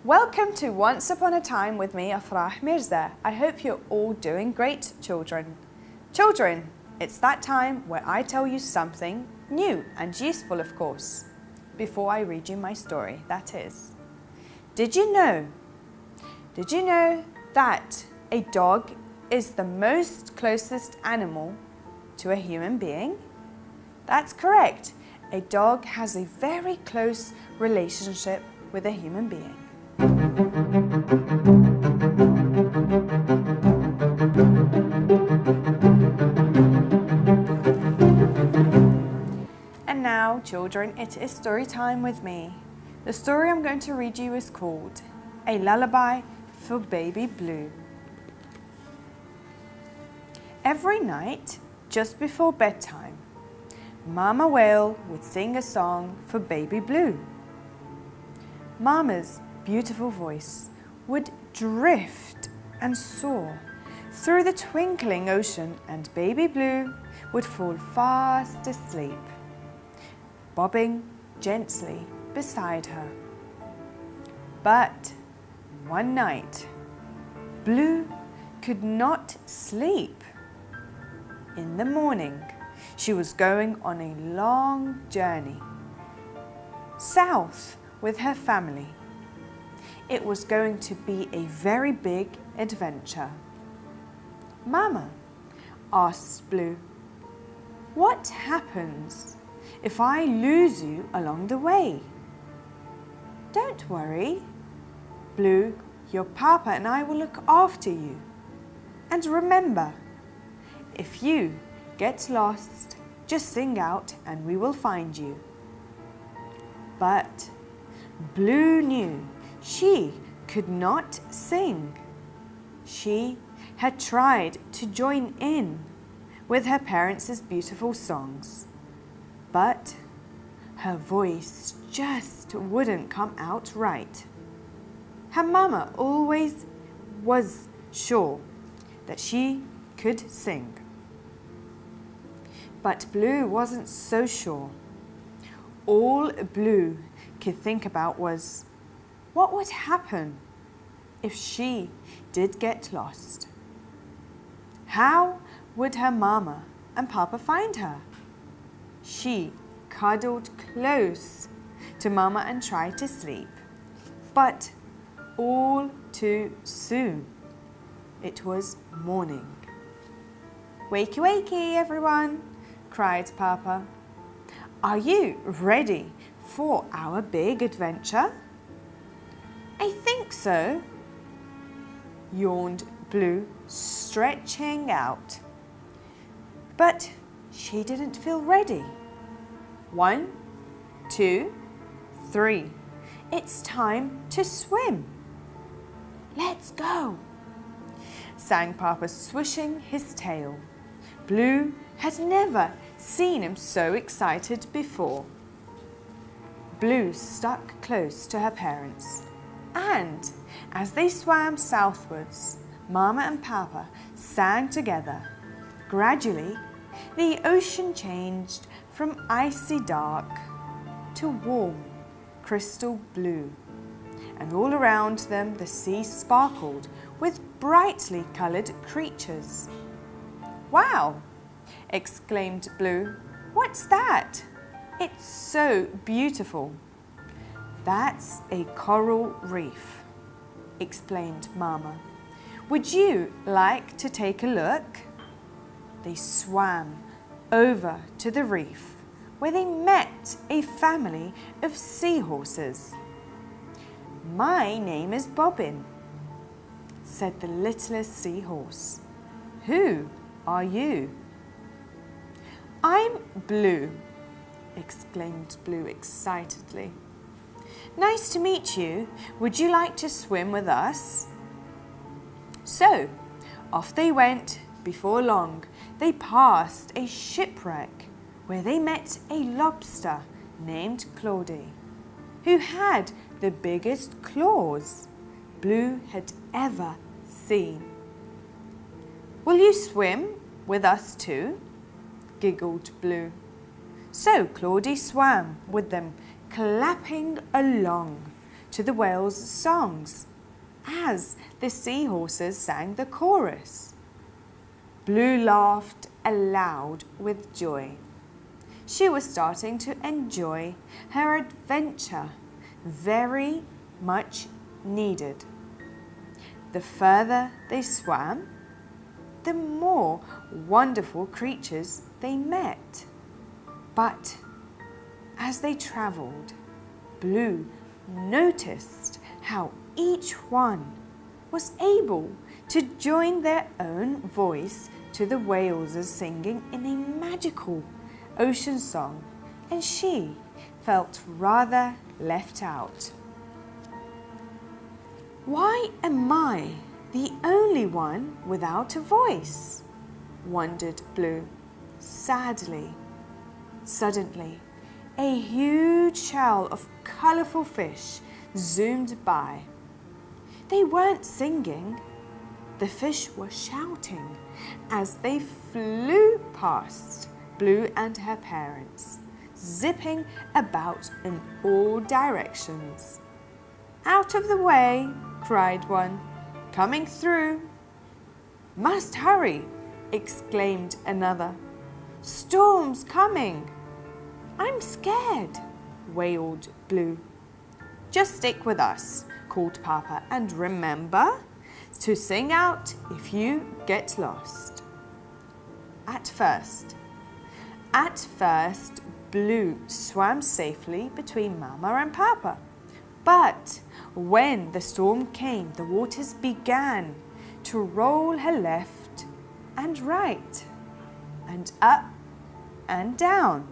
Welcome to Once Upon a Time with me, Afrah Mirza. I hope you're all doing great, children. Children, it's that time where I tell you something new and useful, of course, before I read you my story, that is. Did you know that a dog is the most closest animal to a human being? That's correct. A dog has a very close relationship with a human being. And now, children, it is story time with me. The story I'm going to read you is called A Lullaby for Baby Blue. Every night, just before bedtime, Mama Whale would sing a song for Baby Blue. Mama's beautiful voice would drift and soar through the twinkling ocean, and Baby Blue would fall fast asleep, bobbing gently beside her. But one night, Blue could not sleep. In the morning, she was going on a long journey south with her family. It was going to be a very big adventure. Mama asked Blue, "What happens if I lose you along the way?" "Don't worry, Blue, your papa and I will look after you. And remember, if you get lost, just sing out and we will find you." But Blue knew she could not sing. She had tried to join in with her parents' beautiful songs, but her voice just wouldn't come out right. Her mama always was sure that she could sing. But Blue wasn't so sure. All Blue could think about was, what would happen if she did get lost? How would her mama and papa find her? She cuddled close to mama and tried to sleep. But all too soon, it was morning. "Wakey, wakey, everyone," cried Papa. "Are you ready for our big adventure?" "I think so," yawned Blue, stretching out. But she didn't feel ready. 1, 2, 3. It's time to swim. "Let's go," sang Papa, swishing his tail. Blue had never seen him so excited before. Blue stuck close to her parents, and as they swam southwards, Mama and Papa sang together. Gradually, the ocean changed from icy dark to warm crystal blue, and all around them the sea sparkled with brightly coloured creatures. "Wow!" exclaimed Blue. "What's that? It's so beautiful." "That's a coral reef," explained Mama. "Would you like to take a look?" They swam over to the reef, where they met a family of seahorses. "My name is Bobbin," said the littlest seahorse. "Who are you?" "I'm Blue," exclaimed Blue excitedly. "Nice to meet you. Would you like to swim with us?" So, off they went. Before long, they passed a shipwreck where they met a lobster named Claudie, who had the biggest claws Blue had ever seen. "Will you swim with us too?" giggled Blue. So Claudie swam with them, clapping along to the whales' songs as the seahorses sang the chorus. Blue laughed aloud with joy. She was starting to enjoy her adventure, very much needed. The further they swam, the more wonderful creatures they met. But as they travelled, Blue noticed how each one was able to join their own voice to the whales' singing in a magical ocean song, and she felt rather left out. "Why am I the only one without a voice?" wondered Blue, sadly. Suddenly, a huge shoal of colourful fish zoomed by. They weren't singing. The fish were shouting as they flew past Blue and her parents, zipping about in all directions. "Out of the way!" cried one. "Coming through!" "Must hurry!" exclaimed another. "Storm's coming!" "I'm scared!" wailed Blue. "Just stick with us," called Papa, "and remember to sing out if you get lost." At first, Blue swam safely between Mama and Papa. But when the storm came, the waters began to roll her left and right, and up and down.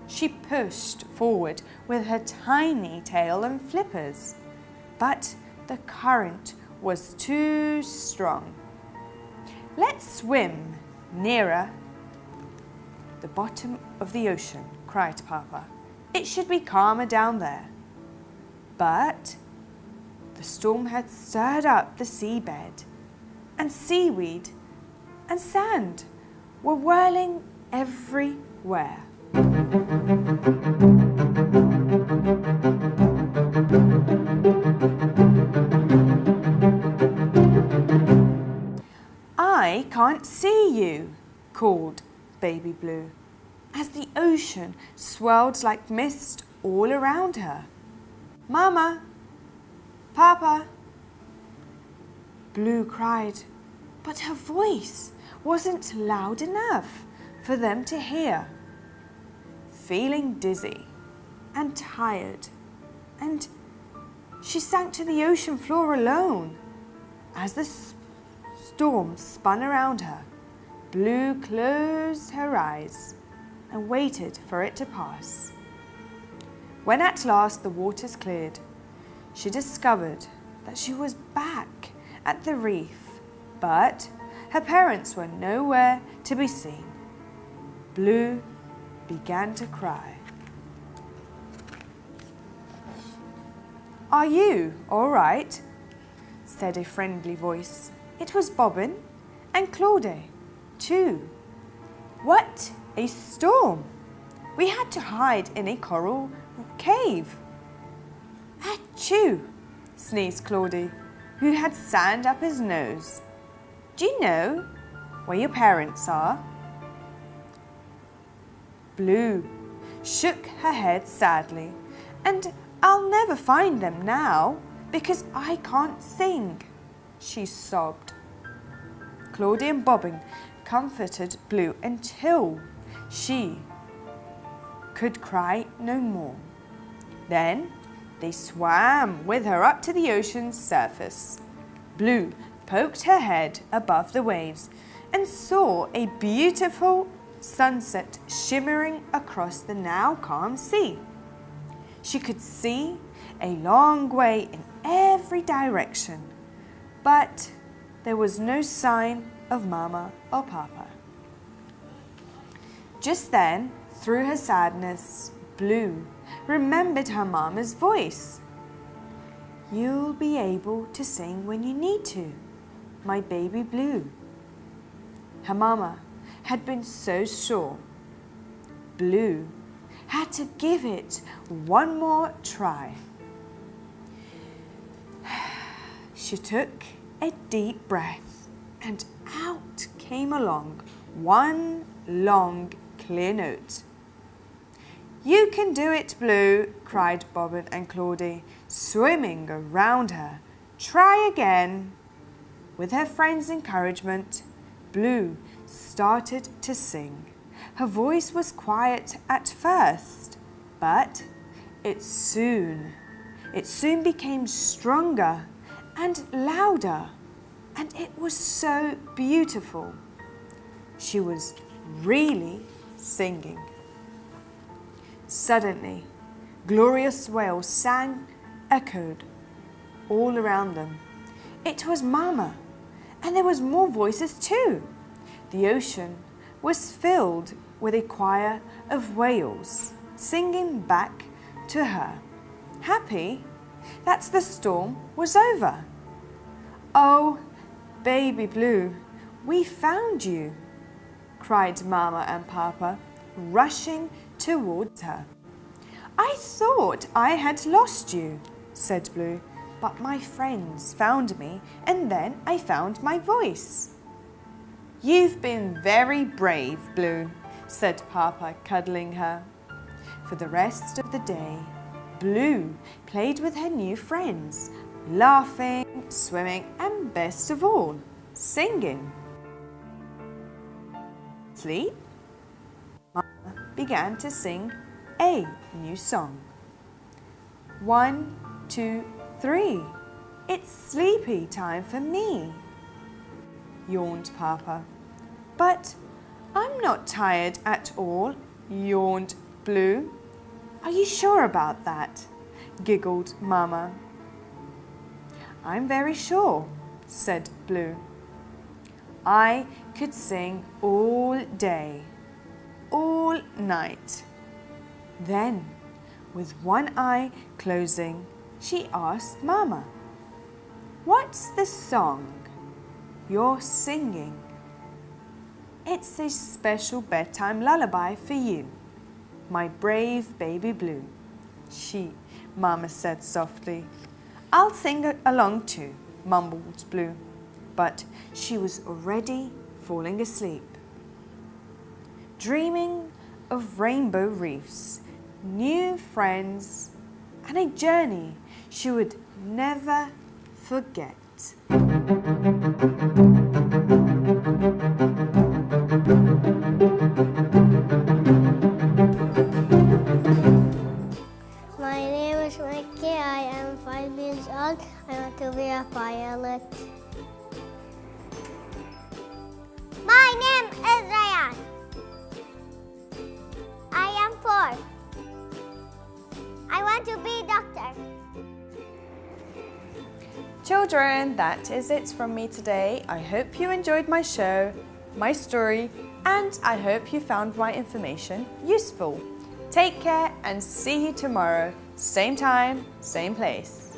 She pushed forward with her tiny tail and flippers, but the current was too strong. "Let's swim nearer the bottom of the ocean," cried Papa. "It should be calmer down there." But the storm had stirred up the seabed, and seaweed and sand were whirling everywhere. "I can't see you," called Baby Blue, as the ocean swirled like mist all around her. "Mama! Papa!" Blue cried, but her voice wasn't loud enough for them to hear. Feeling dizzy and tired, and she sank to the ocean floor alone. As the storm spun around her, Blue closed her eyes and waited for it to pass. When at last the waters cleared, she discovered that she was back at the reef, but her parents were nowhere to be seen. Blue began to cry. "Are you all right?" said a friendly voice. It was Bobbin and Claudie, too. "What a storm! We had to hide in a coral cave." "Achoo!" sneezed Claudie, who had sand up his nose. "Do you know where your parents are?" Blue shook her head sadly. "And I'll never find them now because I can't sing," she sobbed. Claudie and Bobbin comforted Blue until she could cry no more. Then they swam with her up to the ocean's surface. Blue poked her head above the waves and saw a beautiful sunset shimmering across the now calm sea. She could see a long way in every direction, but there was no sign of Mama or Papa. Just then, through her sadness, Blue remembered her Mama's voice. "You'll be able to sing when you need to, my baby Blue." Her Mama had been so sure. Blue had to give it one more try. She took a deep breath and out came along one long, clear note. "You can do it, Blue," cried Bobbin and Claudie, swimming around her. "Try again." With her friend's encouragement, Blue started to sing. Her voice was quiet at first, but it soon became stronger and louder, and it was so beautiful. She was really singing. Suddenly, glorious wails echoed all around them. It was Mama, and there was more voices too. The ocean was filled with a choir of whales singing back to her, happy that the storm was over. "Oh, baby Blue, we found you," cried Mama and Papa, rushing towards her. "I thought I had lost you," said Blue, "but my friends found me and then I found my voice." "You've been very brave, Blue," said Papa, cuddling her. For the rest of the day, Blue played with her new friends, laughing, swimming, and best of all, singing. Sleep? Mama began to sing a new song. 1, 2, 3. It's sleepy time for me, yawned Papa. "But I'm not tired at all," yawned Blue. "Are you sure about that?" giggled Mama. "I'm very sure," said Blue. "I could sing all day, all night." Then, with one eye closing, she asked Mama, "What's the song you're singing?" "It's a special bedtime lullaby for you, my brave baby Blue," Mama said softly. "I'll sing along too," mumbled Blue, but she was already falling asleep, dreaming of rainbow reefs, new friends, and a journey she would never forget. My name is Mickey. I am 5 years old. I want to be a pilot. My name is Ryan. I am 4. I want to be a doctor. Children, that is it from me today. I hope you enjoyed my show, my story, and I hope you found my information useful. Take care and see you tomorrow, same time, same place.